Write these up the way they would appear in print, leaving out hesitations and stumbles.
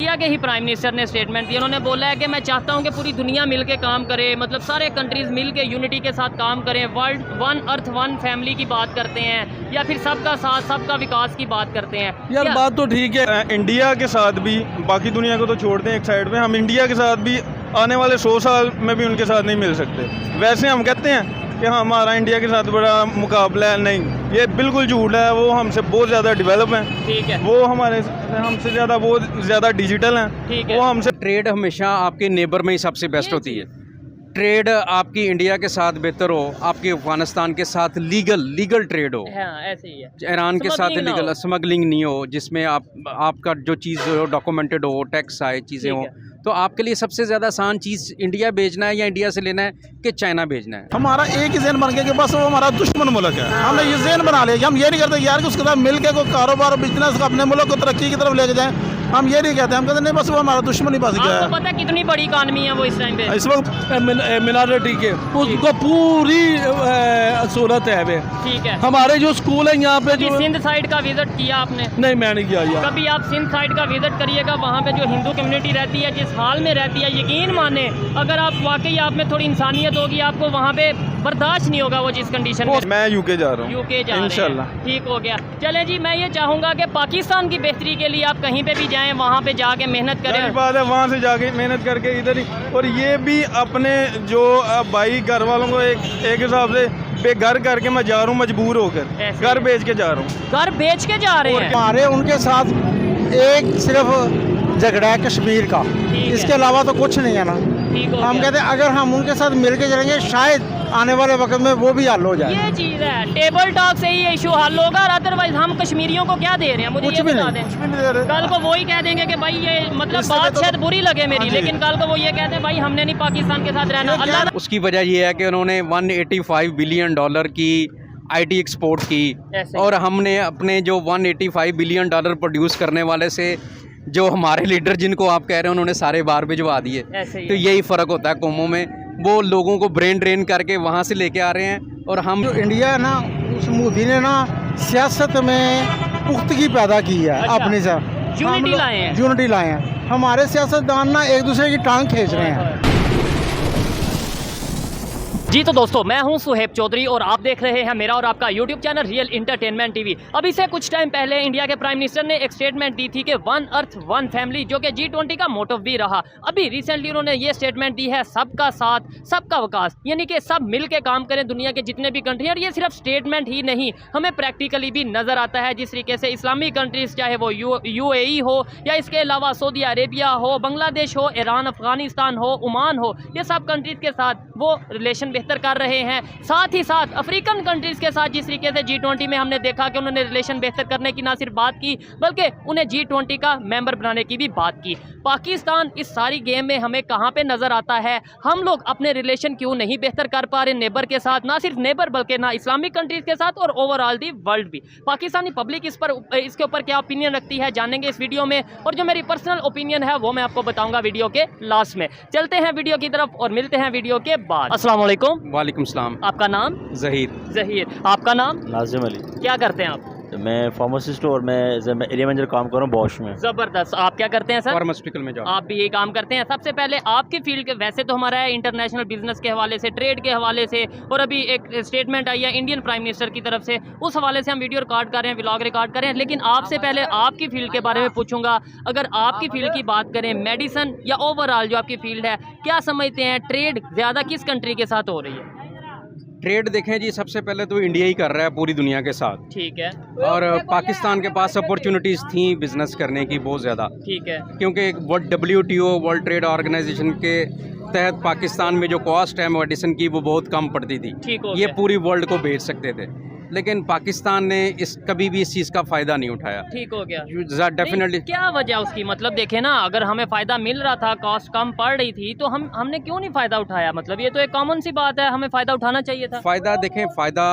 India के ही prime minister ने statement दी। उन्होंने बोला है कि मैं चाहता हूं कि पूरी दुनिया मिलके काम करे, मतलब सारे कंट्रीज़ मिलके यूनिटी के साथ काम करें। World one earth one family की बात करते हैं या फिर सबका साथ सबका विकास की बात करते हैं। यार बात तो ठीक है, इंडिया के साथ भी, बाकी दुनिया को तो छोड़ते हैं एक साइड पे, हम इंडिया के साथ भी आने वाले 100 साल में भी उनके साथ नहीं मिल सकते। वैसे हम कहते हैं कि हमारा इंडिया के साथ बड़ा मुकाबला है, नहीं, ये बिल्कुल झूठ है। वो हमसे बहुत ज़्यादा डेवलप हैं, ठीक है, वो हमसे ज़्यादा बहुत ज़्यादा डिजिटल हैं, ठीक है। वो हमसे ट्रेड हमेशा आपके नेबर में ही सबसे बेस्ट होती है। ट्रेड आपकी इंडिया के साथ बेहतर हो, आपके अफगानिस्तान के साथ लीगल ट्रेड हो, हाँ, ऐसे ही है। ईरान के साथ Smuggling ना लीगल हो। स्मगलिंग नहीं हो, जिसमें आपका जो चीज़ हो डॉक्यूमेंटेड हो, टैक्स आए, चीज़ें ठीक हो। है। तो आपके लिए सबसे ज़्यादा आसान चीज़ इंडिया भेजना है या इंडिया से लेना है कि चाइना भेजना है? हमारा एक ही जहन बन गया कि बस वो हमारा दुश्मन मुल्क है। हमने ये जहन बना लिया कि हम ये नहीं करते यार कि उसके साथ मिल के कोई कारोबार और बिजनेस अपने मुल्क को तरक्की की तरफ लेके जाएं। हम ये नहीं कहते, हम कहते नहीं बस वो हमारा दुश्मन ही बस गया आपको है। पता है कितनी बड़ी इकानमी है वो इस टाइम पे? इस वक्त मिनॉरिटी के उसको पूरी सूरत है वे। ठीक है। हमारे जो स्कूल है यहाँ पे कभी जो सिंध साइड का विजिट किया आपने? नहीं, मैं नहीं किया यार। कभी आप सिंध साइड का विजिट करिएगा, वहाँ पे जो हिंदू कम्युनिटी रहती है, जिस हाल में रहती है, यकीन माने अगर आप वाकई आप में थोड़ी इंसानियत होगी, आपको वहाँ पे बर्दाश्त नहीं होगा वो जिस कंडीशन में। मैं यूके जा रहा हूँ, यूके जा रहे इंशाल्लाह। हैं, ठीक हो गया। चले जी, मैं ये चाहूँगा कि पाकिस्तान की बेहतरी के लिए आप कहीं पे भी जाएं, वहाँ पे जाके मेहनत जाहिर करें। बात है, वहाँ से जाके मेहनत करके इधर ही, और ये भी अपने जो भाई घर वालों को एक हिसाब से बेघर करके मैं जा रहा हूँ मजबूर होकर, ऐसे घर बेच के जा रहा हूँ। घर बेच के जा रहे हैं। हमारे उनके साथ एक सिर्फ झगड़ा है कश्मीर का, है। इसके अलावा तो कुछ नहीं है ना। ठीक हो हम गया। कहते हैं अगर हम उनके साथ मिल के चलेंगे शायद आने वाले वक्त में वो भी हल हो जाए। ये चीज़ है, टेबल टॉक से ही इशू हल होगा, और अदरवाइज हम कश्मीरियों को क्या दे रहे हैं? मुझे कुछ ये भी बता नहीं, दें। कुछ भी नहीं दे रहे। कल को वो ही कह देंगे कि भाई ये मतलब इससे बात तो- शायद बुरी लगे मेरी, हाँ जी। लेकिन कल को वो ये कहते हैं भाई हमने नहीं पाकिस्तान के साथ रहना। अल्लाह उसकी वजह ये है कि उन्होंने $185 बिलियन की आईटी एक्सपोर्ट की, ऐसे। और हमने अपने जो $185 बिलियन प्रोड्यूस करने वाले से जो हमारे लीडर जिनको आप कह रहे हैं उन्होंने सारे बाहर भिजवा दिए। ऐसे ही तो है। यही फ़र्क होता है कौमों में, वो लोगों को ब्रेन ड्रेन करके वहाँ से लेके आ रहे हैं, और हम जो इंडिया है ना, उस मोदी ने ना सियासत में पुख्तगी पैदा की है। अच्छा। अपने साथ यूनिटी लाए हैं। यूनिटी लाए हैं। हमारे सियासतदान ना एक दूसरे की टांग खींच रहे हैं। जी तो दोस्तों, मैं हूं सुहेब चौधरी और आप देख रहे हैं मेरा और आपका YouTube channel real entertainment TV. अभी से कुछ टाइम पहले इंडिया के प्राइम मिनिस्टर ने एक स्टेटमेंट दी थी कि वन अर्थ वन फैमिली, जो कि G20 का मोटिव भी रहा। अभी रिसेंटली उन्होंने ये स्टेटमेंट दी है सबका साथ सबका विकास, यानी कि सब मिल के काम करें दुनिया के जितने भी कंट्री। और ये सिर्फ स्टेटमेंट ही नहीं, हमें प्रैक्टिकली भी नज़र आता है, जिस तरीके से इस्लामी कंट्रीज़, चाहे वो UAE हो या इसके अलावा सऊदी अरेबिया हो, बांग्लादेश हो, ईरान, अफगानिस्तान हो, ओमान हो, ये सब कंट्रीज़ के साथ वो रिलेशन बेहतर कर रहे हैं। साथ ही साथ अफ्रीकन कंट्रीज़ के साथ जिस तरीके से G20 में हमने देखा कि उन्होंने रिलेशन बेहतर करने की ना सिर्फ बात की, बल्कि उन्हें G20 का मेंबर बनाने की भी बात की। पाकिस्तान इस सारी गेम में हमें कहाँ पे नज़र आता है? हम लोग अपने रिलेशन क्यों नहीं बेहतर कर पा रहे नेबर के साथ? ना सिर्फ नेबर बल्कि ना इस्लामिक कंट्रीज़ के साथ और ओवरऑल दी वर्ल्ड भी। पाकिस्तानी पब्लिक इसके ऊपर क्या ओपिनियन रखती है जानेंगे इस वीडियो में, और जो मेरी पर्सनल ओपिनियन है वो मैं आपको बताऊंगा वीडियो के लास्ट में। चलते हैं वीडियो की तरफ और मिलते हैं वीडियो के बाद। अस्सलाम वालेकुम। वालेकुम सलाम। आपका नाम? ज़हीर। ज़हीर। आपका नाम? नाजिम अली। क्या करते हैं आप? मैं फार्मासिस्ट हूँ और मैं एरिया मैनेजर काम कर रहा हूँ बॉश में। ज़बरदस्त। आप क्या करते हैं सर? फार्मास्यूटिकल में जाओ। आप भी यही काम करते हैं। सबसे पहले आपकी फील्ड के, वैसे तो हमारा है इंटरनेशनल बिजनेस के हवाले से, ट्रेड के हवाले से, और अभी एक स्टेटमेंट आई है इंडियन प्राइम मिनिस्टर की तरफ से, उस हवाले से हम वीडियो रिकॉर्ड कर रहे हैं, व्लॉग रिकॉर्ड कर रहे हैं। लेकिन आपसे पहले आपकी फील्ड के बारे में पूछूंगा। अगर आपकी फील्ड की बात करें, मेडिसिन या ओवरऑल जो आपकी फील्ड है, क्या समझते हैं ट्रेड ज़्यादा किस कंट्री के साथ हो रही है? ट्रेड देखें जी, सबसे पहले तो इंडिया ही कर रहा है पूरी दुनिया के साथ, ठीक है। और पाकिस्तान के पास अपॉर्चुनिटीज़ थी बिजनेस करने की बहुत ज़्यादा, ठीक है। क्योंकि WTO वर्ल्ड ट्रेड ऑर्गेनाइजेशन के तहत पाकिस्तान में जो कॉस्ट है मेडिसिन की वो बहुत कम पड़ती थी। ठीक हो ये गया। पूरी वर्ल्ड को भेज सकते थे, लेकिन पाकिस्तान ने कभी भी इस चीज़ का फ़ायदा नहीं उठाया। ठीक हो गया। डेफिनेटली। नहीं, क्या वजह उसकी? मतलब देखें ना, अगर हमें फ़ायदा मिल रहा था, कॉस्ट कम पड़ रही थी, तो हमने क्यों नहीं फ़ायदा उठाया? मतलब ये तो एक कॉमन सी बात है, हमें फ़ायदा उठाना चाहिए था। फ़ायदा देखें, फ़ायदा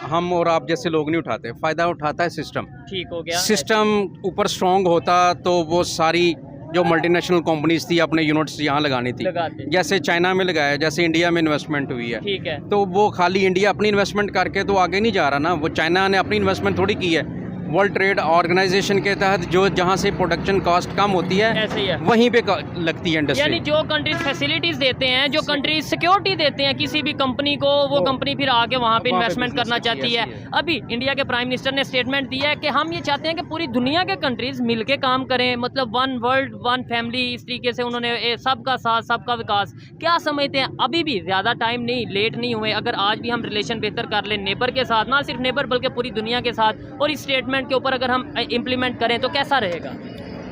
हम और आप जैसे लोग नहीं उठाते, फ़ायदा उठाता है सिस्टम। ठीक हो गया। सिस्टम ऊपर स्ट्रॉन्ग होता तो वो सारी जो मल्टीनेशनल कंपनीज थी अपने यूनिट्स यहाँ लगानी थी, लगाते। जैसे चाइना में लगाया, जैसे इंडिया में इन्वेस्टमेंट हुई है। ठीक है। तो वो खाली इंडिया अपनी इन्वेस्टमेंट करके तो आगे नहीं जा रहा ना, वो चाइना ने अपनी इन्वेस्टमेंट थोड़ी की है, वर्ल्ड ट्रेड ऑर्गेनाइजेशन के तहत जो जहाँ से प्रोडक्शन कॉस्ट कम होती है ऐसे ही है। वहीं पे लगती है यानी इंडस्ट्री। जो कंट्रीज फैसिलिटीज देते हैं, जो कंट्रीज सिक्योरिटी देते हैं किसी भी कंपनी को, वो कंपनी फिर आके वहाँ पे वहाँ पे इन्वेस्टमेंट business करना करती चाहती है, है। ऐसी अभी इंडिया के प्राइम मिनिस्टर ने स्टेटमेंट दिया है कि हम ये चाहते हैं कि पूरी दुनिया के कंट्रीज मिलके काम करें, मतलब वन वर्ल्ड वन फैमिली, इस तरीके से उन्होंने सबका साथ सबका विकास। क्या समझते हैं, अभी भी ज़्यादा टाइम नहीं, लेट नहीं हुए, अगर आज भी हम रिलेशन बेहतर कर लें नेबर के साथ, ना सिर्फ नेबर बल्कि पूरी दुनिया के साथ, और इस स्टेटमेंट के ऊपर अगर हम इम्प्लीमेंट करें तो कैसा रहेगा?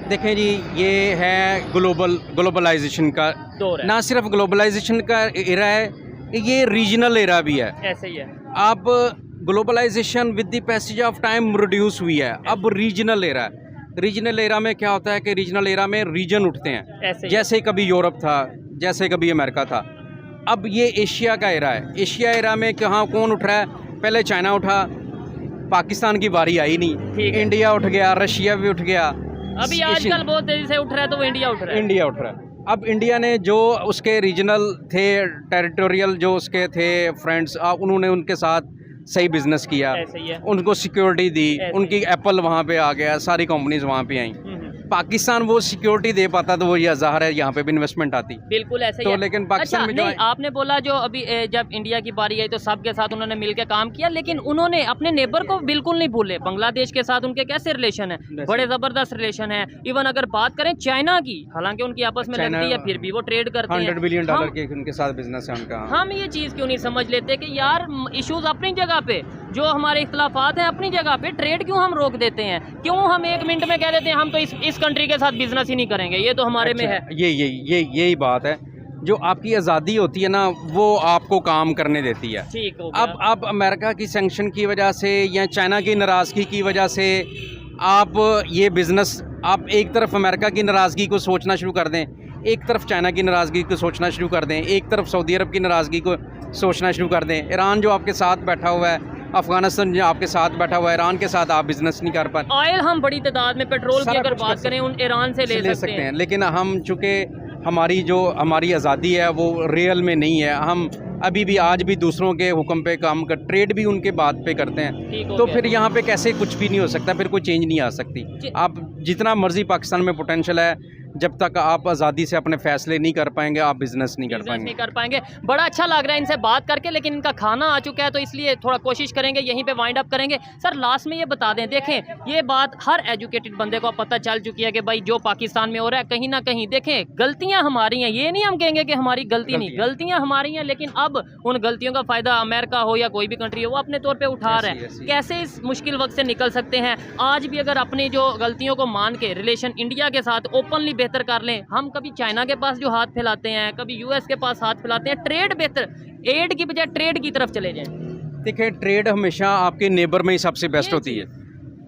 देखें जी, ये है ग्लोबलाइजेशन का दौर है। ना सिर्फ ग्लोबलाइजेशन का एरा है, ये रीजनल एरा भी है। ऐसे ही है। अब globalization with the passage of time reduce हुई है, अब रीजनल एरा है। रीजनल एरा में क्या होता है कि रीजनल एरा में रीजन उठते हैं, ऐसे ही। जैसे कभी यूरोप था, जैसे कभी अमेरिका था। अब ये एशिया का एरा है। एशिया एरा में कहाँ कौन उठ रहा है? पहले चाइना उठा, पाकिस्तान की बारी आई नहीं, ठीक है। इंडिया उठ गया, रशिया भी उठ गया। अभी आजकल बहुत तेजी से उठ रहा है तो वो इंडिया उठ रहा है। इंडिया उठ रहा है। अब इंडिया ने जो उसके रीजनल थे, टेरिटोरियल जो उसके थे फ्रेंड्स, उन्होंने उनके साथ सही बिजनेस किया, ऐसे ही है। उनको सिक्योरिटी दी, ऐसे उनकी एप्पल वहाँ पे आ गया, सारी कंपनीज वहाँ पे आई। पाकिस्तान वो सिक्योरिटी दे पाता तो वो ये ज़ाहिर है यहाँ पे भी इन्वेस्टमेंट आती। बिल्कुल ऐसे ही तो है। लेकिन पाकिस्तान अच्छा, में जो नहीं, आपने बोला जो अभी जब इंडिया की बारी आई तो सबके साथ उन्होंने मिलकर काम किया, लेकिन उन्होंने अपने नेबर को बिल्कुल नहीं भूले। बांग्लादेश के साथ उनके कैसे रिलेशन है? बड़े ज़बरदस्त रिलेशन है। इवन अगर बात करें चाइना की, हालांकि उनकी आपस में चाइना लगती है, फिर भी वो ट्रेड करते हैं। $100 बिलियन हम- के उनके साथ बिजनेस है उनका। हम ये चीज़ क्यों नहीं समझ लेते कि यार इश्यूज अपनी जगह पे, जो हमारे इख्तलाफात हैं अपनी जगह पे, ट्रेड क्यों हम रोक देते हैं? क्यों हम एक मिनट में कह देते हैं हम तो इस कंट्री के साथ बिजनेस ही नहीं करेंगे, ये तो हमारे में है। यही बात है। जो आपकी आज़ादी होती है ना, वो आपको काम करने देती है। ठीक हो गया। अब अमेरिका की सैंक्शन की वजह से या चाइना की नाराज़गी की वजह से आप ये बिज़नेस, आप एक तरफ अमेरिका की नाराज़गी को सोचना शुरू कर दें, एक तरफ चाइना की नाराज़गी को सोचना शुरू कर दें, एक तरफ सऊदी अरब की नाराज़गी को सोचना शुरू कर दें, ईरान जो आपके साथ बैठा हुआ है, अफगानिस्तान जो आपके साथ बैठा हुआ है, ईरान के साथ आप बिज़नेस नहीं कर पाए। ऑयल हम बड़ी तादाद में, पेट्रोल की सारा अगर कुछ बात कर करें उन ईरान से ले सकते हैं। लेकिन हम चूँकि हमारी आज़ादी है वो रियल में नहीं है, हम अभी भी आज भी दूसरों के हुक्म पे काम कर, ट्रेड भी उनके बात पे करते ठीक हैं। हो तो गया। फिर यहाँ पे कैसे कुछ भी नहीं हो सकता, फिर कोई चेंज नहीं आ सकती। आप जितना मर्जी पाकिस्तान में पोटेंशियल है, जब तक आप आज़ादी से अपने फैसले नहीं कर पाएंगे, आप बिजनेस नहीं कर बिजनेस पाएंगे। नहीं कर पाएंगे। बड़ा अच्छा लग रहा है इनसे बात करके, लेकिन इनका खाना आ चुका है तो इसलिए थोड़ा कोशिश करेंगे यहीं पे वाइंड अप करेंगे। सर लास्ट में ये बता दें, देखें ये बात हर एजुकेटेड बंदे को पता चल चुकी है कि भाई जो पाकिस्तान में हो रहा है कहीं ना कहीं, देखें गलतियां हमारी हैं, ये नहीं हम कहेंगे कि हमारी गलती नहीं, गलतियां हमारी हैं, लेकिन अब उन गलतियों का फ़ायदा अमेरिका हो या कोई भी कंट्री हो वो अपने तौर पर उठा रहे हैं। कैसे इस मुश्किल वक्त से निकल सकते हैं? आज भी अगर अपनी जो गलतियों को मान के रिलेशन इंडिया के साथ ओपनली बेहतर कर लें, हम कभी चाइना के पास जो हाथ फैलाते हैं, कभी यूएस के पास हाथ फैलाते हैं, ट्रेड बेहतर, एड की बजाय ट्रेड की तरफ चले जाएं। देखिए, ट्रेड हमेशा आपके नेबर में ही सबसे बेस्ट होती है।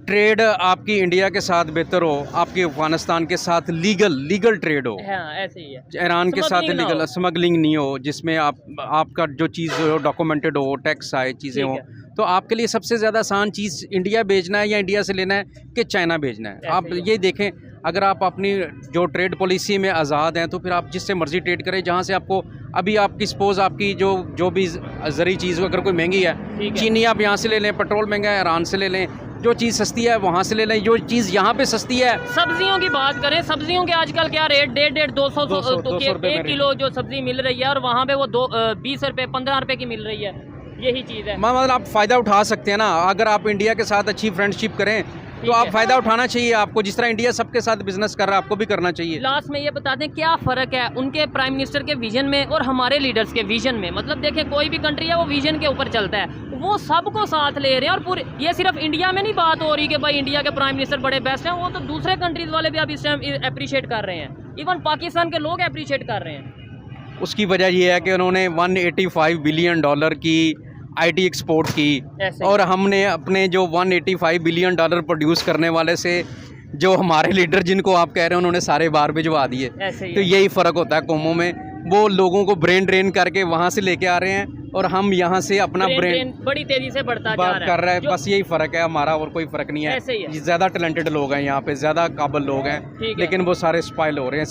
ट्रेड आपकी इंडिया के साथ बेहतर हो, आपके अफगानिस्तान के साथ लीगल ट्रेड हो, हाँ ऐसे ही है। ईरान के साथ Smuggling ना लीगल हो। स्मगलिंग नहीं हो, जिसमें आपका जो चीज़ हो डॉक्यूमेंटेड हो, टैक्स आए, चीज़ें ठीक हो। है। तो आपके लिए सबसे ज़्यादा आसान चीज़ इंडिया भेजना है या इंडिया से लेना है कि चाइना भेजना है। आप ऐसे ही ये देखें, अगर आप अपनी जो ट्रेड पॉलिसी में आज़ाद हैं तो फिर आप जिससे मर्ज़ी ट्रेड करें, जहाँ से आपको अभी आपकी सपोज़ आपकी जो भी ज़रूरी चीज़ अगर कोई महंगी है, ठीक है। चीनी आप यहाँ से ले लें, पेट्रोल महंगा है ईरान से ले लें, जो चीज़ सस्ती है वहाँ से ले लें, जो चीज़ यहाँ पे सस्ती है। सब्जियों की बात करें, सब्जियों के आजकल क्या रेट, 150 200 200 रुपए एक में किलो जो सब्जी मिल रही है, और वहाँ पे वो 20 रुपए 15 रुपए की मिल रही है। यही चीज़ है। मतलब आप फ़ायदा उठा सकते हैं ना, अगर आप इंडिया के साथ अच्छी फ्रेंडशिप करें तो आप है। फ़ायदा उठाना चाहिए आपको, जिस तरह इंडिया सबके साथ बिजनेस कर रहा है आपको भी करना चाहिए। लास्ट में ये बता दें क्या फ़र्क है उनके प्राइम मिनिस्टर के विजन में और हमारे लीडर्स के विजन में? मतलब देखें कोई भी कंट्री है वो विजन के ऊपर चलता है, वो सबको साथ ले रहे हैं, और पूरे ये सिर्फ इंडिया में नहीं बात हो रही कि भाई इंडिया के प्राइम मिनिस्टर बड़े बेस्ट हैं, वो तो दूसरे कंट्रीज़ वाले भी अब इस टाइम अप्रिशिएट कर रहे हैं, इवन पाकिस्तान के लोग अप्रिशिएट कर रहे हैं। उसकी वजह ये है कि उन्होंने $185 बिलियन की आईटी एक्सपोर्ट की, ऐसे और हमने अपने जो $185 बिलियन प्रोड्यूस करने वाले से जो हमारे लीडर जिनको आप कह रहे हैं उन्होंने सारे बाहर भिजवा दिए। ऐसे ही तो है। यही फ़र्क होता है कौमों में, वो लोगों को ब्रेन ड्रेन करके वहाँ से लेके आ रहे हैं, और हम यहाँ से अपना ब्रेन बड़ी तेजी से बढ़ता जा रहा है कर रहा है। जो- बस यही फ़र्क है हमारा, और कोई फ़र्क नहीं ऐसे ही है। है। ज़्यादा टैलेंटेड लोग हैं यहाँ पे, ज़्यादा काबिल लोग हैं, ठीक है। लेकिन वो सारे स्पाइल हो रहे हैं।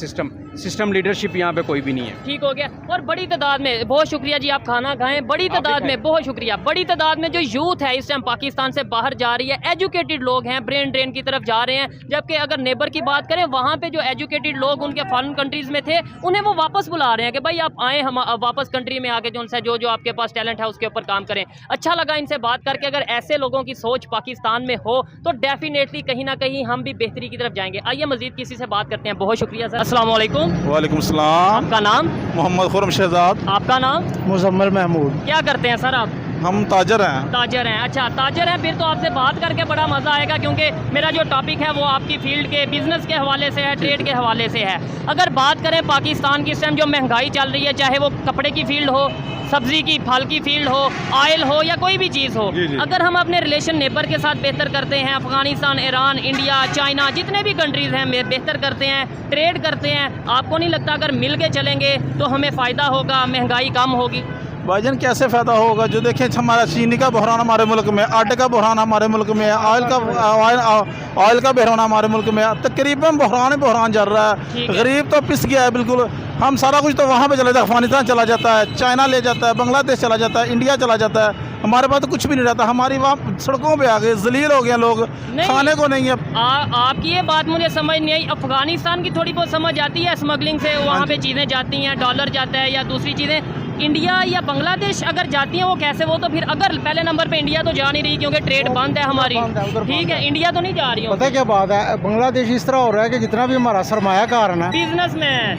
सिस्टम लीडरशिप यहाँ पे कोई भी नहीं है। ठीक हो गया। और बड़ी तादाद में, बहुत शुक्रिया जी, आप खाना खाएं। बड़ी तादाद में, बहुत शुक्रिया, बड़ी तादाद में जो यूथ है इस टाइम पाकिस्तान से बाहर जा रही है, एजुकेटेड लोग हैं, ब्रेन ड्रेन की तरफ जा रहे हैं। जबकि अगर नेबर की बात करें, वहाँ पे जो एजुकेटेड लोग उनके फॉरेन कंट्रीज़ में थे, उन्हें वो वापस बुला रहे हैं कि भाई आप आए, हम वापस कंट्री में आके जो उनसे जो आपके पास टैलेंट है उसके ऊपर काम करें। अच्छा लगा इनसे बात करके। अगर ऐसे लोगों की सोच पाकिस्तान में हो तो डेफिनेटली कहीं ना कहीं हम भी बेहतरी की तरफ जाएंगे। आइए मजीद किसी से बात करते हैं। बहुत शुक्रिया सर। अस्सलाम वालेकुम। वालेकुम सलाम। आपका नाम? मोहम्मद खुरम शहजाद। आपका नाम? मुजम्मल महमूद। क्या करते हैं सर आप? हम ताजर हैं। ताजर हैं। अच्छा, ताजर हैं, फिर तो आपसे बात करके बड़ा मज़ा आएगा, क्योंकि मेरा जो टॉपिक है वो आपकी फील्ड के बिजनेस के हवाले से है, ट्रेड के हवाले से है। अगर बात करें पाकिस्तान की इस टाइम जो महंगाई चल रही है, चाहे वो कपड़े की फील्ड हो, सब्जी की, फल की फील्ड हो, ऑयल हो या कोई भी चीज़ हो, अगर हम अपने रिलेशन नेबर के साथ बेहतर करते हैं, अफगानिस्तान, ईरान, इंडिया, चाइना, जितने भी कंट्रीज़ हैं बेहतर करते हैं, ट्रेड करते हैं, आपको नहीं लगता अगर मिल के चलेंगे तो हमें फ़ायदा होगा, महंगाई कम होगी? भाईजान कैसे फ़ायदा होगा? जो देखें हमारा चीनी का बहरान हमारे मुल्क में, आटे का बहरान हमारे मुल्क में, ऑयल का बहरान हमारे मुल्क में, तकरीबन बहरान चल रहा है। गरीब तो पिस गया है बिल्कुल। हम सारा कुछ तो वहाँ पे चला जाता है, अफगानिस्तान चला जाता है, चाइना ले जाता है, बांग्लादेश चला जाता है, इंडिया चला जाता है। हमारे पास तो कुछ भी नहीं रहता। हमारी वहाँ सड़कों पे आ गए, जलील हो गए लोग, खाने को नहीं है। आपकी ये बात मुझे समझ नहीं आई। अफगानिस्तान की थोड़ी बहुत समझ आती है, स्मगलिंग से वहाँ पे चीज़ें जाती हैं, डॉलर जाता है या दूसरी चीज़ें। इंडिया या बांग्लादेश अगर जाती हैं वो कैसे? वो तो फिर अगर पहले नंबर पे इंडिया तो जा नहीं रही, क्योंकि ट्रेड बंद है हमारी। ठीक है, इंडिया तो नहीं जा रही। पता है क्या बात है, बांग्लादेश इस तरह हो रहा है कि जितना भी हमारा सरमायाकार है ना,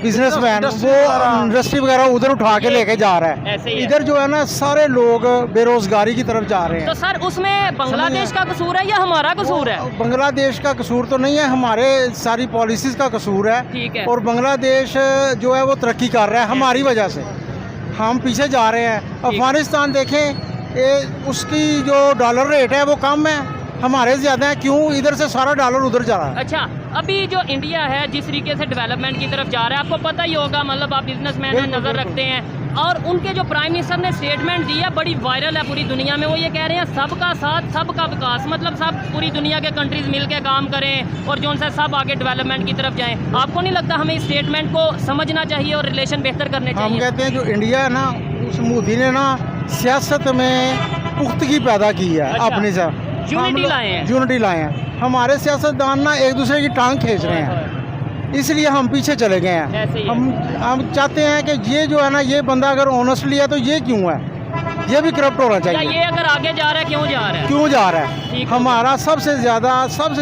बिजनेसमैन, वो इंडस्ट्री वगैरह उधर उठा के लेके जा रहा है। ऐसे ही है। इधर जो है ना सारे लोग बेरोजगारी की तरफ जा रहे तो हैं। सर उसमें बांग्लादेश का कसूर है या हमारा कसूर है? बांग्लादेश का कसूर तो नहीं है, हमारे सारी पॉलिसीज का कसूर है। ठीक है। और बांग्लादेश जो है वो तरक्की कर रहा है हमारी वजह से, हम पीछे जा रहे हैं। अफगानिस्तान देखें, उसकी जो डॉलर रेट है वो कम है, हमारे ज़्यादा है। क्यों? इधर से सारा डॉलर उधर जा रहा है। अच्छा, अभी जो इंडिया है जिस तरीके से डेवलपमेंट की तरफ जा रहा है, आपको पता ही होगा, मतलब आप बिजनेसमैन हैं, नज़र रखते हैं। और उनके जो प्राइम मिनिस्टर ने स्टेटमेंट दी है, बड़ी वायरल है पूरी दुनिया में। वो ये कह रहे हैं सबका साथ सबका विकास, मतलब सब पूरी दुनिया के कंट्रीज मिल के काम करें और जो उनसे सब आगे डेवलपमेंट की तरफ जाएं। आपको नहीं लगता हमें इस स्टेटमेंट को समझना चाहिए और रिलेशन बेहतर करने हम चाहिए? कहते हैं जो इंडिया है ना, उस मोदी ने ना सियासत में पुख्तगी पैदा की है। अच्छा, अपनी से यूनिटी लाए हैं। यूनिटी लाए हैं। हमारे सियासतदान ना एक दूसरे की टांग खींच रहे हैं, इसलिए हम पीछे चले गए हैं। ऐसे ही है। हम चाहते हैं कि ये जो है ना, ये बंदा अगर ऑनेस्टली है तो ये क्यों है, ये भी करप्ट होना क्या चाहिए। ये अगर आगे जा रहा है, क्यों जा रहा है? क्यों जा रहा ठीक है? है। हमारा सबसे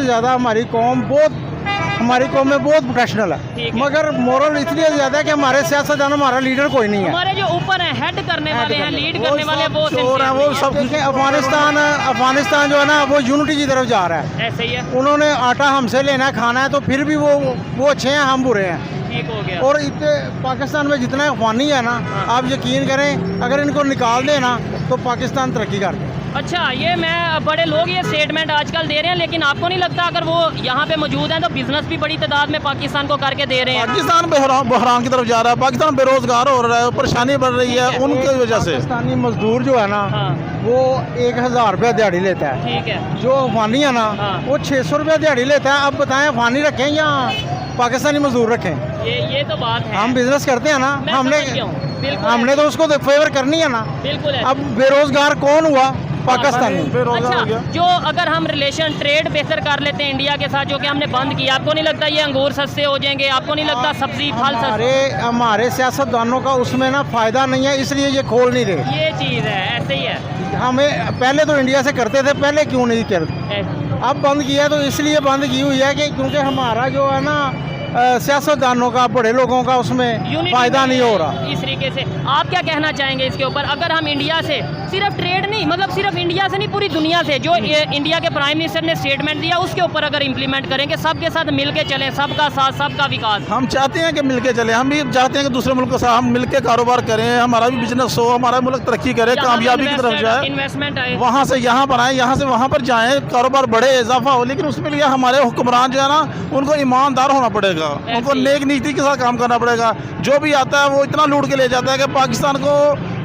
ज़्यादा हमारी कौम में बहुत प्रोफेशनल है, ठीक है। मगर मोरल इसलिए ज़्यादा है कि हमारे सियासतदान, हमारा लीडर कोई नहीं है। हमारे जो ऊपर है, हेड करने वाले हैं, लीड करने वाले, वो चोर हैं, वो सब देखें अफगानिस्तान जो है ना वो यूनिटी की तरफ जा रहा है। ऐसे ही है। उन्होंने आटा हमसे लेना है, खाना है, तो फिर भी वो अच्छे हैं, हम बुरे हैं। ठीक हो गया। और इतने पाकिस्तान में जितना अफगानी है ना, आप यकीन करें अगर इनको निकाल दें ना तो पाकिस्तान तरक्की कर दे। अच्छा, ये मैं बड़े लोग ये स्टेटमेंट आजकल दे रहे हैं, लेकिन आपको नहीं लगता अगर वो यहाँ पे मौजूद हैं तो बिजनेस भी बड़ी तादाद में पाकिस्तान को करके दे रहे हैं? पाकिस्तान बहरान की तरफ जा रहा है, पाकिस्तान बेरोजगार हो रहा है, परेशानी बढ़ रही है उनकी वजह से। पाकिस्तानी मजदूर जो है ना, हाँ। वो 1000 रुपया दिहाड़ी लेता है। ठीक है। जो अफगानी है ना, हाँ। वो 600 रुपया दिहाड़ी लेता है। अब बताएं अफगानी रखें या पाकिस्तानी मजदूर रखें? ये तो बात है। हम बिजनेस करते हैं ना, मैं हमने समझ गया हूँ। बिल्कुल हमने तो उसको फेवर करनी है ना। बिल्कुल है। अब बेरोजगार कौन हुआ? पाकिस्तानी। अच्छा, जो अगर हम रिलेशन ट्रेड बेहतर कर लेते हैं इंडिया के साथ, जो कि हमने बंद किया, आपको नहीं लगता ये अंगूर सस्ते हो जाएंगे? आपको नहीं लगता सब्जी फल सस्ते? हमारे सियासतदानों का उसमें ना फायदा नहीं है, इसलिए ये खोल नहीं रहे। ये चीज़ है, ऐसे ही है। हमें पहले तो इंडिया से करते थे, पहले क्यों नहीं करते? अब बंद किया तो इसलिए बंद की हुई है कि क्योंकि हमारा जो है ना सियासतदानों का, बड़े लोगों का उसमें फायदा नहीं हो रहा। इस तरीके से आप क्या कहना चाहेंगे इसके ऊपर? अगर हम इंडिया से सिर्फ ट्रेड नहीं, मतलब सिर्फ इंडिया से नहीं, पूरी दुनिया से जो इंडिया के प्राइम मिनिस्टर ने स्टेटमेंट दिया उसके ऊपर अगर इम्प्लीमेंट करेंगे, सबके साथ मिलके चलें, सबका साथ सबका विकास। हम चाहते हैं कि मिलके चले, हम भी चाहते हैं कि दूसरे मुल्क के साथ हम मिलके कारोबार करें, हमारा भी बिजनेस हो, हमारा मुल्क तरक्की करे, कामयाबी की तरफ जाए, इन्वेस्टमेंट आए, वहाँ से यहाँ पर आए, यहाँ से वहाँ पर जाएं, कारोबार बढ़े, इजाफा हो। लेकिन उसके लिए हमारे हुक्मरान जो है ना, उनको ईमानदार होना पड़ेगा, उनको नेक नीति के साथ काम करना पड़ेगा। जो भी आता है वो इतना लूट के ले जाता है कि पाकिस्तान को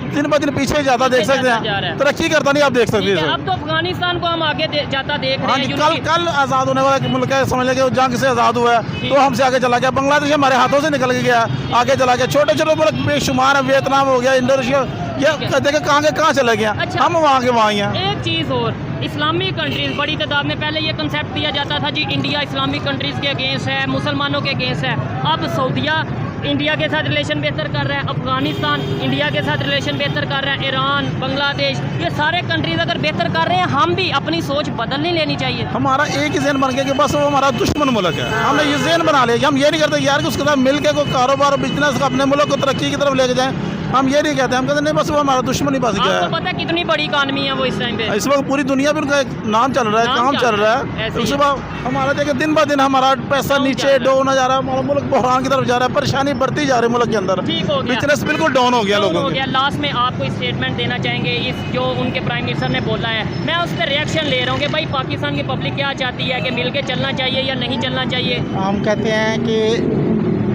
दिन ब दिन पीछे जाता देख सकते जा रहा है। हैं, तरक्की करता नहीं, आप देख सकते ठीक है, हैं। अब तो अफगानिस्तान को हम आगे जाता देख हाँ रहे जी, हैं। कल कल आज़ाद होने वाला एक मुल्क है, समझ लें कि वो जंग से आज़ाद हुआ है, तो हमसे आगे चला गया। बांग्लादेश हमारे हाथों से निकल गया, आगे चला गया। छोटे छोटे मुल्क बेशुमार है, वियतनाम हो गया, इंडोनेशिया, ये देखिए कहाँ के कहाँ चले गया। अच्छा। हम वहाँ के वहाँ ही हैं। एक चीज़ और, इस्लामिक कंट्रीज बड़ी तादाद में, पहले ये कंसेप्ट दिया जाता था जी इंडिया इस्लामिक कंट्रीज़ के अगेंस्ट है, मुसलमानों के अगेंस्ट है। अब सऊदीया इंडिया के साथ रिलेशन बेहतर कर रहा है, अफगानिस्तान इंडिया के साथ रिलेशन बेहतर कर रहा है, ईरान, बांग्लादेश, ये सारे कंट्रीज अगर बेहतर कर रहे हैं, हम भी अपनी सोच बदलनी लेनी चाहिए। हमारा एक ही जहन बन गया कि बस वो हमारा दुश्मन मुल्क है। हमने ये जहन बना लिया कि हम ये नहीं करते यार कि उसके साथ मिल के कोई कारोबार और बिजनेस अपने मुल्क को तरक्की की तरफ लेके जाएं। हम ये नहीं कहते, हम कहते नहीं बस वो हमारा दुश्मन ही बस गया आपको है। पता है कितनी बड़ी इकानमी है वो इस टाइम पे? इस वक्त पूरी दुनिया में उनका एक नाम चल रहा है, नाम काम चल रहा ऐसे है। ही उसके बाद हमारा देखिए दिन ब दिन हमारा पैसा डाउन नीचे जा रहा है। डाउन जा रहा है, हमारा मुल्क बहरान की तरफ जा रहा है, परेशानी बढ़ती जा रही है मुल्क के अंदर। ठीक हो गया। बिजनेस बिल्कुल डाउन हो गया डाउन लोगों हो की। गया। लास्ट में आप कोई स्टेटमेंट देना चाहेंगे इस जो उनके प्राइम मिनिस्टर ने बोला है? मैं उस पर रिएक्शन ले रहा हूँ कि भाई पाकिस्तान की पब्लिक क्या चाहती है, कि मिल के चलना चाहिए या नहीं चलना चाहिए? हम कहते हैं कि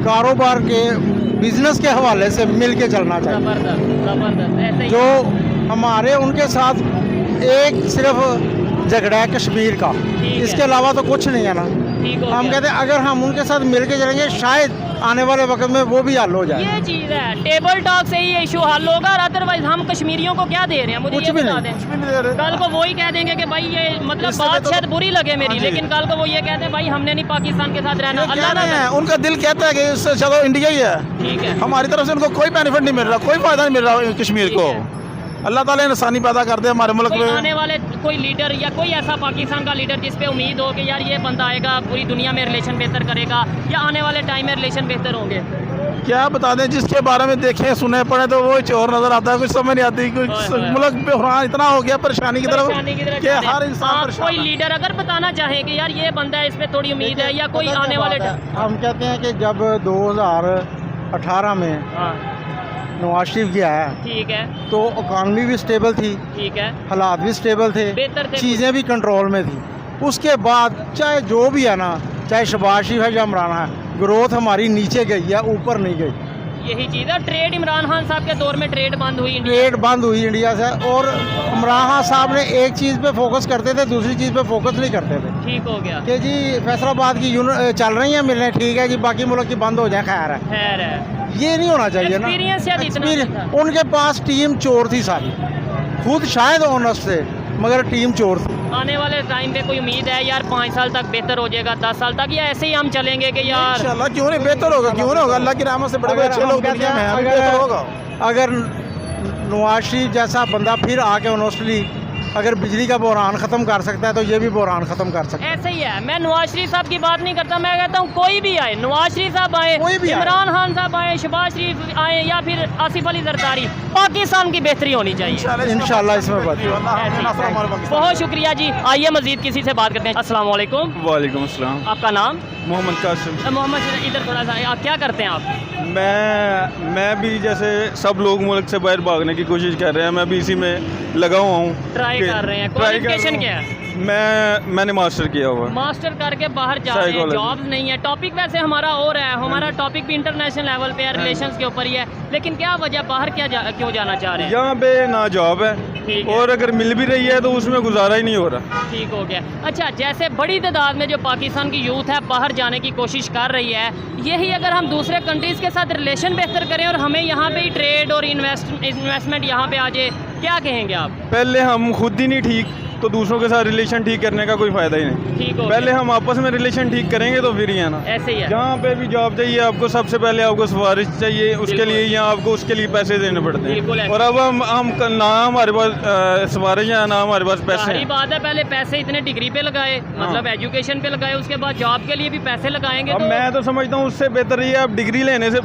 कारोबार के बिजनेस के हवाले से मिल के चलना चाहिए। ज़बरदस्त ज़बरदस्त, ऐसे ही। जो हमारे उनके साथ एक सिर्फ झगड़ा है कश्मीर का, है। इसके अलावा तो कुछ नहीं है ना। ठीक हो हम गया। कहते हैं अगर हम उनके साथ मिल के चलेंगे शायद आने वाले वक्त में वो भी हल हो जाए। ये चीज़ है, टेबल टॉक से ही इशू हल होगा, और अदरवाइज हम कश्मीरियों को क्या दे रहे हैं? मुझे कुछ ये भी बता नहीं, दें। कल को वो ही कह देंगे कि भाई ये मतलब इससे बात तो- शायद बुरी लगे मेरी, हाँ जी। लेकिन कल को वो ये कहते हैं भाई हमने नहीं पाकिस्तान के साथ रहना। ये अल्लाह कह ना रहे हैं, उनका दिल कहता है कि इससे चलो इंडिया ही है। ठीक है। हमारी तरफ से उनको कोई बेनिफिट नहीं मिल रहा, कोई फायदा नहीं मिल रहा कश्मीर ठीक को। है। अल्लाह ताला इंसानी पैदा कर दे हमारे मुल्क कोई में। आने वाले कोई लीडर या कोई ऐसा पाकिस्तान का लीडर जिस पे उम्मीद हो कि यार ये बंदा आएगा पूरी दुनिया में रिलेशन बेहतर करेगा, या आने वाले टाइम में रिलेशन बेहतर होंगे? क्या बता दें, जिसके बारे में देखें सुने पड़े तो वो और नजर आता है, कुछ समझ नहीं आती। कुछ ओए, ओए। मुल्क बहरान इतना हो गया परेशानी की परेशानी की तरफ तरफ कि जा रहे हैं। हर इंसान आप परेशान कोई है। लीडर अगर बताना चाहें कि यार ये बंदा है, इस पे थोड़ी उम्मीद है, या कोई आने वाले हम कहते हैं कि जब 2018 में हाँ नवाज शरीफ गया है ठीक है तो इकॉनमी भी स्टेबल थी, ठीक है, हालात भी स्टेबल थे, बेहतर थे। चीज़ें भी कंट्रोल में थी। उसके बाद चाहे जो भी है ना, चाहे शहबाज शरीफ है या इमरान है, ग्रोथ हमारी नीचे गई है, ऊपर नहीं गई। यही चीज़ है। ट्रेड इमरान खान साहब के दौर में ट्रेड बंद हुई इंडिया। ट्रेड बंद हुई इंडिया से, और इमरान खान साहब ने एक चीज़ पे फोकस करते थे, दूसरी चीज़ पे फोकस नहीं करते थे ठीक हो गया, कि जी फैसलाबाद की यूनिट चल रही है मिलने, ठीक है जी, बाकी मुल्क की बंद हो जाए, खैर है। खैर है। ये नहीं होना चाहिए ना। Experience शायद इतना नहीं Experience- उनके पास टीम चोर थी सारी, खुद शायद ऑनेस्ट थे मगर टीम चोर थी। आने वाले टाइम पे कोई उम्मीद है यार 5 साल तक बेहतर हो जाएगा, 10 साल तक, या ऐसे ही हम चलेंगे कि यार? इंशाल्लाह क्यों नहीं बेहतर होगा, क्यों नहीं होगा। अल्लाह की रहमत से बड़े बड़े अच्छे हम लोग कहते दुनिया में हैं, अभी हैं, बेहतर होगा। अगर नवाज शरीफ जैसा बंदा फिर आके ऑनेस्टली अगर बिजली का बहरान ख़त्म कर सकता है तो ये भी बहरान ख़त्म कर सकता है। ऐसे ही है। मैं नवाज शरीफ साहब की बात नहीं करता, मैं कहता हूँ कोई भी आए, नवाज शरीफ साहब आए, कोई भी आए। इमरान खान साहब आए, शहबाज शरीफ आए, या फिर आसिफ अली जरदारी, पाकिस्तान की बेहतरी होनी चाहिए। इंशाल्लाह इसमें बात बहुत शुक्रिया जी। आइए मजीद किसी से बात करते हैं। अस्सलाम वालेकुम। वालेकुम अस्सलाम। आपका नाम? मोहम्मद कासिम। मोहम्मद, इधर थोड़ा सा, आप क्या करते हैं आप? मैं भी जैसे सब लोग मुल्क से बाहर भागने की कोशिश कर रहे हैं, मैं भी इसी में लगा हुआ हूँ। ट्राई कि- कर रहे हैं। ट्राई कर क्वालिफिकेशन रहा क्या हूँ। है? मैंने मास्टर किया हुआ है। मास्टर करके बाहर जा रहे हैं, Psychology। जॉब नहीं है। टॉपिक वैसे हमारा और है, हमारा टॉपिक भी इंटरनेशनल लेवल पे है, रिलेशंस के ऊपर ही है, लेकिन क्या वजह बाहर क्यों जाना चाह रहे हैं? यहाँ पे ना जॉब ठीक है है। और अगर मिल भी रही है तो उसमें गुजारा ही नहीं हो रहा। ठीक हो गया। अच्छा, जैसे बड़ी तादाद में जो पाकिस्तान की यूथ है बाहर जाने की कोशिश कर रही है, यही अगर हम दूसरे कंट्रीज़ के साथ रिलेशन बेहतर करें और हमें यहाँ पे ही ट्रेड और इन्वेस्टमेंट यहाँ पे आ जाए, क्या कहेंगे आप? पहले हम खुद ही नहीं ठीक तो दूसरों के साथ रिलेशन ठीक करने का कोई फ़ायदा ही नहीं। ठीक हो पहले गया। हम आपस में रिलेशन ठीक करेंगे तो फिर ही है ना। ऐसे ही है। जहाँ पे भी जॉब चाहिए आपको सबसे पहले आपको सिफारिश चाहिए, उसके बिल्कुल। लिए यहाँ आपको उसके लिए पैसे देने पड़ते बिल्कुल हैं। ऐसे। और अब हम ना हमारे पास सिफारिश है ना हमारे पास पैसे सारी हैं। बात है, पहले पैसे इतने डिग्री पे लगाए, मतलब एजुकेशन पे लगाए, उसके बाद जॉब के लिए भी पैसे लगाएंगे अब तो मैं तो समझता हूँ उससे बेहतर ये आप डिग्री लेने से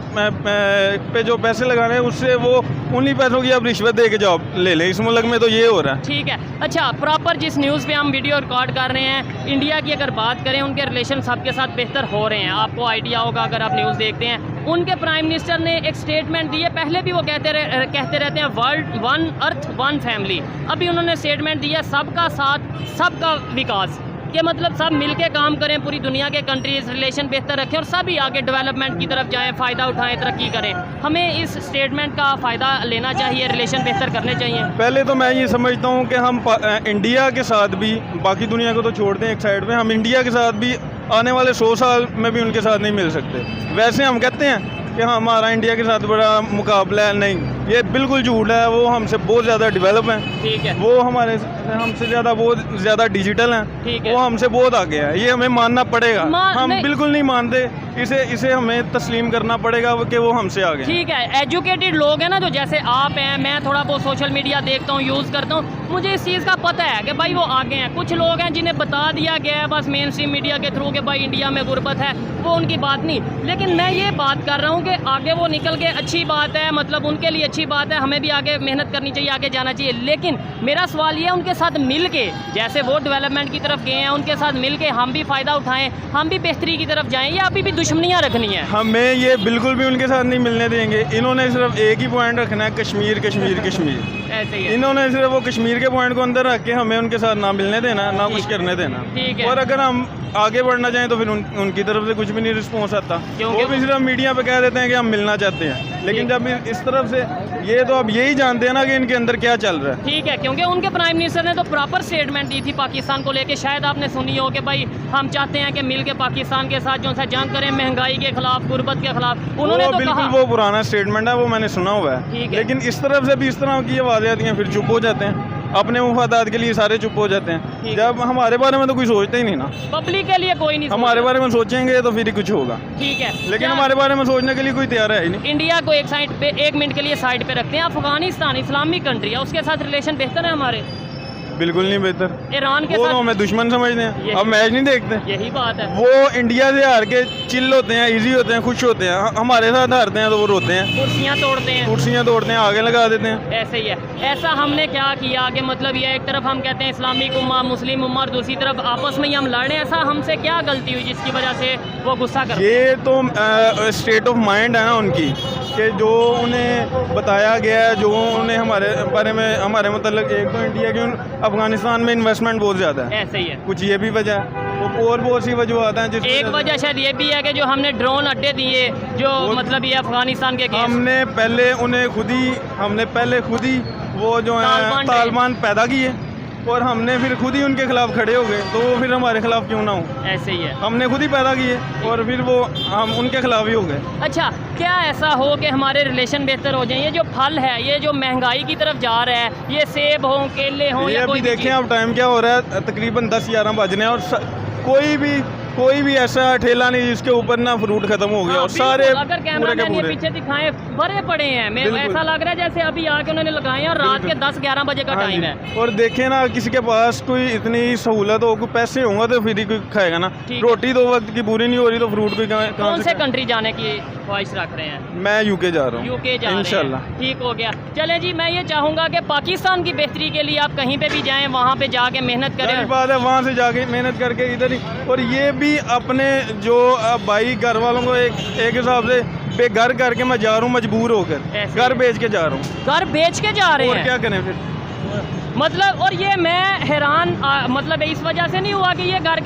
पे जो पैसे लगाने हैं उससे वो उन्हीं पैसों की आप रिश्वत दे के जॉब ले लें। इस मुल्क में तो ये हो रहा है। ठीक है। अच्छा, प्रॉपर जिस न्यूज़ पे हम वीडियो रिकॉर्ड कर रहे हैं, इंडिया की अगर बात करें, उनके रिलेशन सबके साथ बेहतर हो रहे हैं। आपको आइडिया होगा अगर आप न्यूज़ देखते हैं, उनके प्राइम मिनिस्टर ने एक स्टेटमेंट दी है, पहले भी वो कहते रहते हैं world one earth one family. अभी उन्होंने स्टेटमेंट दी है सबका साथ सबका विकास। कि मतलब सब मिलके काम करें, पूरी दुनिया के कंट्रीज रिलेशन बेहतर रखें और सभी आगे डेवलपमेंट की तरफ जाएं, फ़ायदा उठाएं, तरक्की करें। हमें इस स्टेटमेंट का फ़ायदा लेना चाहिए, रिलेशन बेहतर करने चाहिए। पहले तो मैं ये समझता हूँ कि हम इंडिया के साथ भी, बाकी दुनिया को तो छोड़ दें एक साइड पे, हम इंडिया के साथ भी आने वाले 100 साल में भी उनके साथ नहीं मिल सकते। वैसे हम कहते हैं कि हमारा इंडिया के साथ बड़ा मुकाबला है, नहीं, ये बिल्कुल झूठ है। वो हमसे बहुत ज़्यादा डेवलप हैं, ठीक है, वो हमसे ज़्यादा बहुत ज़्यादा डिजिटल हैं, ठीक है। वो हमसे बहुत आगे है, ये हमें मानना पड़ेगा। हम नहीं। बिल्कुल नहीं मानते, इसे हमें तस्लीम करना पड़ेगा कि वो हमसे आगे हैं। ठीक है। एजुकेटेड लोग हैं ना, जो जैसे आप हैं, मैं थोड़ा बहुत सोशल मीडिया देखता हूँ, यूज़ करता हूँ, मुझे इस चीज़ का पता है कि भाई वो आगे हैं। कुछ लोग हैं जिन्हें बता दिया गया है बस मेन स्ट्रीम मीडिया के थ्रू कि भाई इंडिया में गुर्बत है, वो उनकी बात नहीं। लेकिन मैं ये बात कर रहा हूँ कि आगे वो निकल के अच्छी बात है, मतलब उनके लिए अच्छी बात है, हमें भी आगे मेहनत करनी चाहिए, आगे जाना चाहिए। लेकिन मेरा सवाल ये है, उनके साथ मिल के, जैसे वो डेवलपमेंट की तरफ गए हैं, उनके साथ मिल के हम भी फ़ायदा उठाएं, हम भी बेहतरी की तरफ जाएं, या अभी भी दुश्मनियाँ रखनी है? हमें ये बिल्कुल भी उनके साथ नहीं मिलने देंगे। इन्होंने सिर्फ एक ही पॉइंट रखना है, कश्मीर कश्मीर कश्मीर। ऐसे ही है। इन्होंने सिर्फ वो कश्मीर के पॉइंट को अंदर रख के हमें उनके साथ ना मिलने देना, ना कुछ करने देना। ठीक है। और अगर हम आगे बढ़ना चाहें तो फिर उनकी तरफ से कुछ भी नहीं रिस्पॉन्स आता। क्योंकि वो भी सिर्फ मीडिया पे कह देते हैं कि हम मिलना चाहते हैं, लेकिन जब इस तरफ से ये तो अब यही जानते हैं ना कि इनके अंदर क्या चल रहा है। ठीक है, क्योंकि उनके प्राइम मिनिस्टर ने तो प्रॉपर स्टेटमेंट दी थी पाकिस्तान को लेके, शायद आपने सुनी हो कि भाई हम चाहते हैं कि मिल के पाकिस्तान के साथ जो सा जंग करें, महंगाई के खिलाफ, गुर्बत के खिलाफ। उन्होंने तो बिल्कुल कहा, वो पुराना स्टेटमेंट है, वो मैंने सुना हुआ है। ठीक है। लेकिन इस तरफ से भी इस तरह की आवाज़ें आती हैं, फिर चुप हो जाते हैं, अपने मुफादात के लिए सारे चुप हो जाते हैं। ठीक। जब हमारे बारे में तो कोई सोचता ही नहीं ना, पब्लिक के लिए कोई नहीं हमारे बारे में सोचेंगे तो फिर ही कुछ होगा। ठीक है, लेकिन क्या हमारे बारे में सोचने के लिए कोई तैयार है ही नहीं। इंडिया को एक साइड पे, 1 मिनट के लिए साइड पे रखते हैं, अफगानिस्तान इस्लामिक कंट्री है, उसके साथ रिलेशन बेहतर है हमारे? बिल्कुल नहीं बेहतर। ईरान के वो तो साथ हमें दुश्मन समझते हैं, यही- अब मैच नहीं देखते। यही बात है। वो इंडिया से हार के चिल होते हैं, इजी होते हैं, खुश होते हैं। हमारे साथ हारते हैं तो वो रोते हैं, कुर्सियाँ तोड़ते हैं, कुर्सियाँ तोड़ते हैं, आगे लगा देते हैं। ऐसे ही है। ऐसा हमने क्या किया कि मतलब ये एक तरफ हम कहते हैं इस्लामिक उम्मा, मुस्लिम उम्मा, और दूसरी तरफ आपस में ही हम लड़ रहे हैं। ऐसा हमसे क्या गलती हुई जिसकी वजह से वो गुस्सा कर? ये तो स्टेट ऑफ माइंड है ना उनकी, कि जो उन्हें बताया गया है, जो उन्हें हमारे बारे में, हमारे मतलब एक तो इंडिया की अफगानिस्तान में इन्वेस्टमेंट बहुत ज़्यादा है, ऐसे ही है। कुछ ये भी वजह है, तो और बहुत सी वजूहत हैं। एक वजह शायद ये भी है कि जो हमने ड्रोन अड्डे दिए, जो मतलब ये अफगानिस्तान के केस, हमने पहले खुद ही वो जो है तालिबान पैदा किए, और हमने फिर खुद ही उनके खिलाफ खड़े हो गए, तो वो फिर हमारे खिलाफ क्यों ना हो? ऐसे ही है। हमने खुद ही पैदा किए और फिर वो हम उनके खिलाफ ही हो गए। अच्छा, क्या ऐसा हो कि हमारे रिलेशन बेहतर हो जाएं? ये जो फल है, ये जो महंगाई की तरफ जा रहा है, ये सेब हो, केले हो, ये या अभी कोई भी देखें चीज़? अब टाइम क्या हो रहा है, तकरीबन 10-11 बज रहे हैं, और कोई भी ऐसा ठेला नहीं जिसके ऊपर ना फ्रूट खत्म हो गया, हाँ, और सारे बिल्कुल। अगर पूरे कैमरा के मैन ये पूरे। पीछे दिखाएं, भरे पड़े हैं। मैं बिल्कुल। ऐसा लग रहा है जैसे अभी आके उन्होंने लगाए हैं और रात के 10-11 बजे का हाँ टाइम जी। है। और देखें ना, किसी के पास कोई इतनी सहूलत हो, कोई पैसे होंगे तो फिर ही कोई खाएगा ना। ठीक है। रोटी 2 वक्त की पूरी नहीं हो रही तो फ्रूट कोई कहाँ कौन से खाएगा? कंट्री जाने की ख्वाहिश रख रहे हैं? मैं यूके जा रहा हूँ, यूके जा रहे इंशाल्लाह। हैं। ठीक हो गया। चलें जी, मैं ये चाहूँगा कि पाकिस्तान की बेहतरी के लिए आप कहीं पे भी जाएं, वहाँ पे जाके मेहनत जाहिर करें। बात है, वहाँ से जाके मेहनत करके इधर ही, और ये भी अपने जो भाई घर वालों को एक हिसाब से बेघर करके मैं जा रहा हूँ, मजबूर होकर ऐसे घर ही। बेच के जा रहा हूँ, घर बेच के जा रहे और हैं? क्या करें फिर? मतलब, और ये मैं हैरान मतलब इस वजह से नहीं हुआ कि ये घर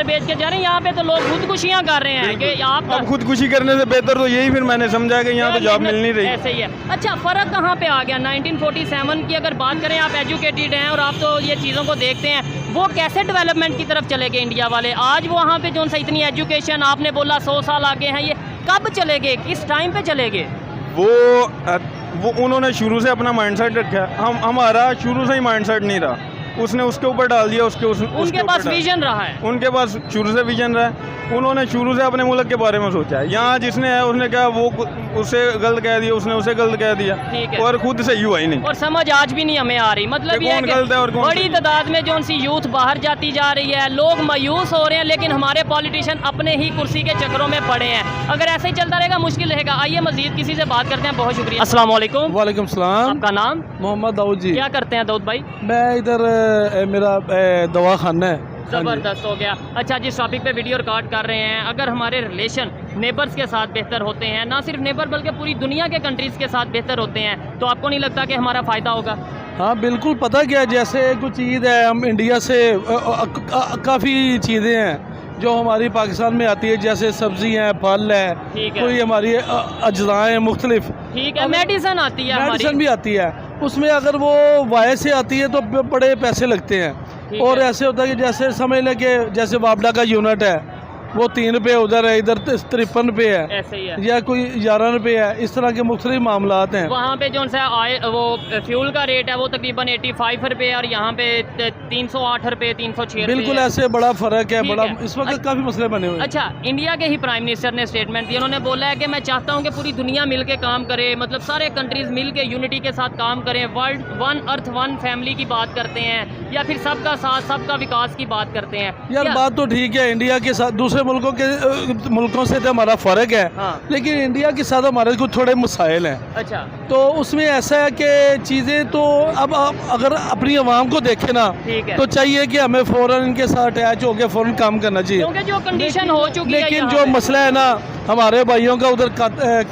बेच के जा रहे हैं। यहाँ पे तो लोग खुदकुशियाँ कर रहे हैं कि आप अब खुदकुशी करने से बेहतर तो यही फिर मैंने समझा कि यहाँ तो जॉब मिल नहीं रही। ऐसे ही है। अच्छा, फ़र्क कहाँ पे आ गया? 1947 की अगर बात करें, आप एजुकेटेड हैं और आप तो ये चीज़ों को देखते हैं, वो कैसे डेवलपमेंट की तरफ चले गए इंडिया वाले? आज वहाँ पे जो सा इतनी एजुकेशन, आपने बोला 100 साल आगे हैं, ये कब चले गए, किस टाइम पे चले गए? वो उन्होंने शुरू से अपना माइंडसेट रखा है, हमारा शुरू से ही माइंडसेट नहीं रहा, उसने उसके ऊपर डाल दिया, उनके पास विजन रहा है, उनके पास शुरू से विजन रहा है, उन्होंने शुरू से अपने मुल्क के बारे में सोचा है। यहाँ जिसने है उसने क्या, वो उसे गलत कह दिया, उसने उसे गलत कह दिया, ठीक है। और खुद सही हुआ ही नहीं। और समझ आज भी नहीं हमें आ रही। मतलब कि ये है कौन कि गलत है और कौन बड़ी सही। तादाद में जो सी यूथ बाहर जाती जा रही है, लोग मायूस हो रहे हैं, लेकिन हमारे पॉलिटिशियन अपने ही कुर्सी के चक्करों में पड़े हैं। अगर ऐसे ही चलता रहेगा मुश्किल रहेगा। आइए मजीद किसी से बात करते हैं। बहुत शुक्रिया। अस्सलाम वालेकुम। वालेकुम सलाम। आपका नाम? मोहम्मद दाऊद जी। क्या करते हैं दाऊद भाई? मैं इधर मेरा दवा खाना है। ज़बरदस्त हो गया। अच्छा, जिस टॉपिक पे वीडियो रिकॉर्ड कर रहे हैं, अगर हमारे रिलेशन नेबर्स के साथ बेहतर होते हैं, ना सिर्फ नेबर बल्कि पूरी दुनिया के कंट्रीज़ के साथ बेहतर होते हैं, तो आपको नहीं लगता कि हमारा फ़ायदा होगा? हाँ बिल्कुल, पता क्या है, जैसे कुछ चीज़ है, हम इंडिया से काफ़ी चीज़ें हैं जो हमारी पाकिस्तान में आती है, जैसे सब्जी है, फल है, ठीक है। कोई हमारी अज्जाएँ हैं मुख्तलिफ, ठीक है, मेडिसिन आती है मेडिसिन हमारी। भी आती है, उसमें अगर वो वाया से आती है तो बड़े पैसे लगते हैं। ठीक और है। ऐसे होता है कि जैसे समझ लें कि जैसे वापडा का यूनिट है वो 3 रुपये उधर है, इधर 53 रुपये है, ऐसे ही है। या कोई 11 रुपये है, इस तरह के मुख्तलिफ मामलात हैं। वहाँ पे जो सा ऑयल वो फ्यूल का रेट है वो तकरीबन 85 रुपये और यहाँ पे 308 रुपये 306 बिल्कुल ऐसे बड़ा फ़र्क है, ठीक बड़ा है। इस वक्त काफ़ी मसले बने हुए हैं। अच्छा, इंडिया के ही प्राइम मिनिस्टर ने स्टेटमेंट दी, उन्होंने बोला है कि मैं चाहता हूं कि पूरी दुनिया मिलके काम करे, मतलब सारे कंट्रीज मिलके यूनिटी के साथ काम करें, world one earth one family की बात करते हैं, या फिर सबका साथ सबका विकास की बात करते हैं। यार क्या- बात तो ठीक है, इंडिया के साथ दूसरे मुल्कों से तो हमारा फ़र्क है, हाँ। लेकिन इंडिया के साथ हमारे कुछ थोड़े मसाइल हैं। अच्छा, तो उसमें ऐसा है कि चीज़ें तो अब अगर अपनी आवाम को देखें ना, ठीक है। तो चाहिए कि हमें फ़ौरन इनके साथ अटैच होकर फ़ौरन काम करना चाहिए। क्योंकि जो कंडीशन हो चुकी है लेकिन यहाँ जो पे- मसला है ना, हमारे भाइयों का उधर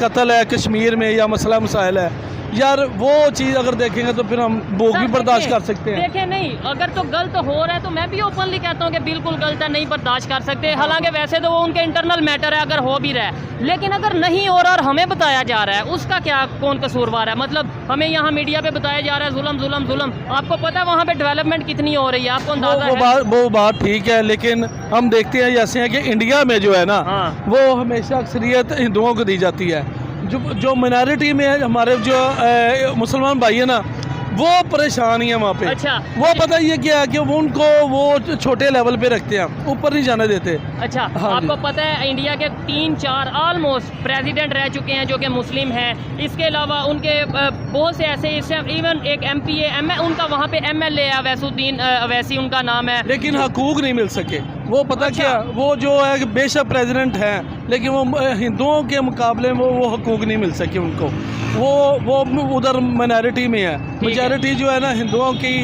कत्ल है कश्मीर में, या मसला मसाइल है, यार वो चीज़ अगर देखेंगे तो फिर हम वो भी सर, बर्दाश्त देखिए- कर सकते हैं। देखिए नहीं, अगर तो गलत हो रहा है तो मैं भी ओपनली कहता हूँ कि बिल्कुल गलत है, नहीं बर्दाश्त कर सकते। हालांकि वैसे तो वो उनके इंटरनल मैटर है अगर हो भी रहा है, लेकिन अगर नहीं हो रहा और हमें बताया जा रहा है, उसका क्या, कौन कसूरवार है? मतलब हमें यहाँ मीडिया पे बताया जा रहा है जुल्म जुल्म जुल्म, आपको पता है वहाँ पे डेवलपमेंट कितनी हो रही है, आपको अंदाजा है? वो बात ठीक है, लेकिन हम देखते हैं जैसे है कि इंडिया में जो है ना, हाँ। वो हमेशा अक्सरियत हिंदुओं को दी जाती है। जो मिनॉरिटी में है, हमारे जो मुसलमान भाई है ना, वो परेशान ही है वहाँ पे। अच्छा। वो पता ही है क्या है कि वो उनको वो छोटे लेवल पे रखते हैं, ऊपर नहीं जाने देते। अच्छा, हाँ आपको जी। पता है इंडिया के 3-4 ऑलमोस्ट प्रेसिडेंट रह चुके हैं जो कि मुस्लिम हैं। इसके अलावा उनके बहुत से ऐसे, इवन एक MPA उनका वहाँ पे MLA है, वैसुद्दीन अवैसी उनका नाम है। लेकिन हकूक नहीं मिल सके। वो पता अच्छा। क्या, वो जो है कि बेशक प्रेसिडेंट हैं, लेकिन वो हिंदुओं के मुकाबले में वो हकूक नहीं मिल सके उनको। वो उधर माइनॉरिटी में है, मेजॉरिटी जो है ना हिंदुओं की,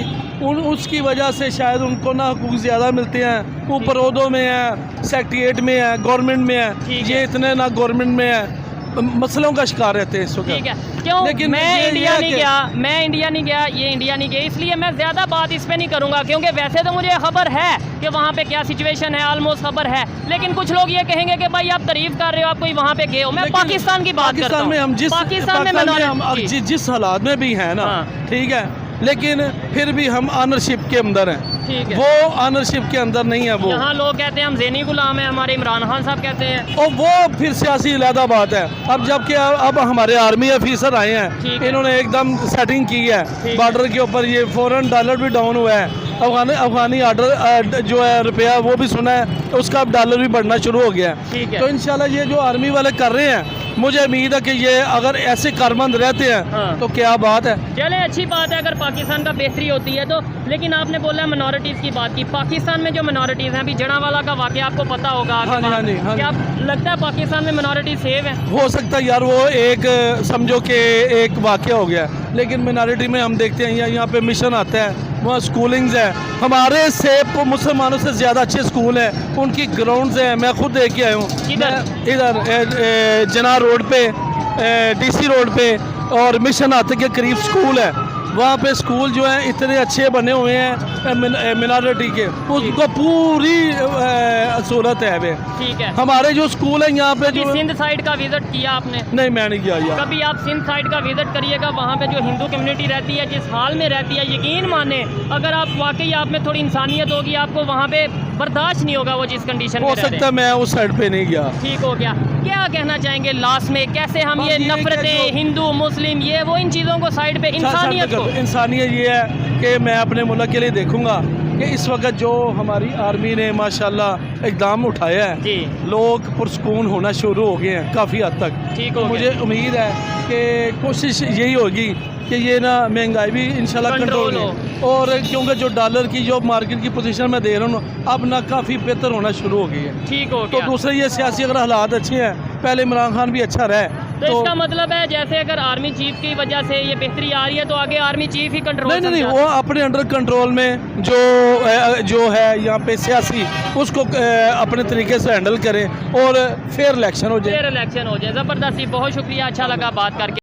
उसकी वजह से शायद उनको ना हकूक ज़्यादा मिलते हैं। वो परोदों में है, सेक्रेटेरिएट में है, गवर्नमेंट में है, ठीक ये है। इतने ना गवर्नमेंट में है, मसलों का शिकार रहते हैं इस वक्त। ठीक है, क्यों लेकिन मैं ये इंडिया है नहीं कि- गया, मैं इंडिया नहीं गया, ये इंडिया नहीं गया, इसलिए मैं ज़्यादा बात इस पे नहीं करूँगा, क्योंकि वैसे तो मुझे खबर है कि वहाँ पे क्या सिचुएशन है, ऑलमोस्ट खबर है। लेकिन कुछ लोग ये कहेंगे कि भाई आप तारीफ कर रहे हो, आप कोई वहाँ पे गए हो। मैं लेकिन पाकिस्तान की बात करता पाकिस्तान हूँ। में हम पाकिस्तान में minority- जिस हालात में भी हैं ना, हाँ। ठीक है, लेकिन फिर भी हम ऑनरशिप के अंदर हैं। ठीक है। वो ऑनरशिप के अंदर नहीं है वो। यहाँ लोग कहते हैं हम ज़ेनी गुलाम हैं, हमारे इमरान खान साहब कहते हैं। और वो फिर सियासी अलहदा बात है। अब जबकि अब हमारे आर्मी ऑफिसर आए ठीक हैं, है। इन्होंने एकदम सेटिंग की है ठीक बॉर्डर के ऊपर, ये फौरन डॉलर भी डाउन हुआ है, अफगानी ऑर्डर जो है रुपया वो भी सुना है, उसका अब डॉलर भी बढ़ना शुरू हो गया है। ठीक है। तो इंशाल्लाह ये जो आर्मी वाले कर रहे हैं, मुझे उम्मीद है कि ये अगर ऐसे कारमंद रहते हैं हाँ। तो क्या बात है। चले, अच्छी बात है अगर पाकिस्तान का बेहतरी होती है तो। लेकिन आपने बोला मिनॉरिटीज़ की बात की, पाकिस्तान में जो मिनॉरिटीज़ हैं, अभी जड़ावाला का वाक़या आपको पता होगा। हाँ जी, हाँ जी, हाँ जी। क्या लगता है पाकिस्तान में मिनॉरिटी सेव है? हो सकता है यार, वो एक समझो कि एक वाक़या हो गया, लेकिन मिनॉरिटी में हम देखते हैं यहाँ पे मिशन आता है, वहाँ स्कूलिंग्स है, हमारे से मुसलमानों से ज़्यादा अच्छे स्कूल हैं, उनकी ग्राउंड्स हैं, मैं खुद देख के आया हूँ। इधर जना रोड पे, DC रोड पे, और मिशन आते के करीब स्कूल है, वहाँ पे स्कूल जो है इतने अच्छे बने हुए हैं मिनॉरिटी के, उसको पूरी सहूलत है वे। ठीक है। हमारे जो स्कूल है यहाँ पे कभी जो, सिंध साइड का विजिट किया आपने? नहीं मैं नहीं किया यार। कभी आप सिंध साइड का विजिट करिएगा, वहाँ पे जो हिंदू कम्युनिटी रहती है, जिस हाल में रहती है, यकीन माने अगर आप वाकई आप में थोड़ी इंसानियत होगी, आपको वहाँ पे बर्दाश्त नहीं होगा वो जिस कंडीशन में हो रह रहे सकता है हैं। मैं उस साइड पे नहीं गया। ठीक हो गया। क्या कहना चाहेंगे लास्ट में, कैसे हम बस ये ये कि नफरतें, जो- हिंदू मुस्लिम, ये वो, इन चीज़ों को साइड पे, इंसानियत को? इंसानियत ये है कि मैं अपने मुल्क के लिए देखूंगा कि इस वक्त जो हमारी आर्मी ने माशाल्लाह इकदाम उठाया है, जी। लोग पुरसकून होना शुरू हो गए हैं काफ़ी हद तक। ठीक तो हो मुझे गया। उम्मीद है कि कोशिश यही होगी कि ये ना महंगाई भी इंशाल्लाह कंट्रोल कंट्रोल हो, और क्योंकि जो डॉलर की जो मार्केट की पोजीशन मैं दे रहा हूँ अब ना काफ़ी बेहतर होना शुरू हो गई है। ठीक हो तो गया। दूसरे ये सियासी अगर हालात अच्छे हैं, पहले इमरान खान भी अच्छा रहे, तो इसका मतलब है जैसे अगर आर्मी चीफ की वजह से ये बेहतरी आ रही है तो आगे आर्मी चीफ ही कंट्रोल नहीं, वो अपने अंडर कंट्रोल में जो है यहाँ पे सियासी, उसको अपने तरीके से हैंडल करें और फेयर इलेक्शन हो जाए। फेयर इलेक्शन हो जाए। ज़बरदस्ती, बहुत शुक्रिया, अच्छा लगा बात करके।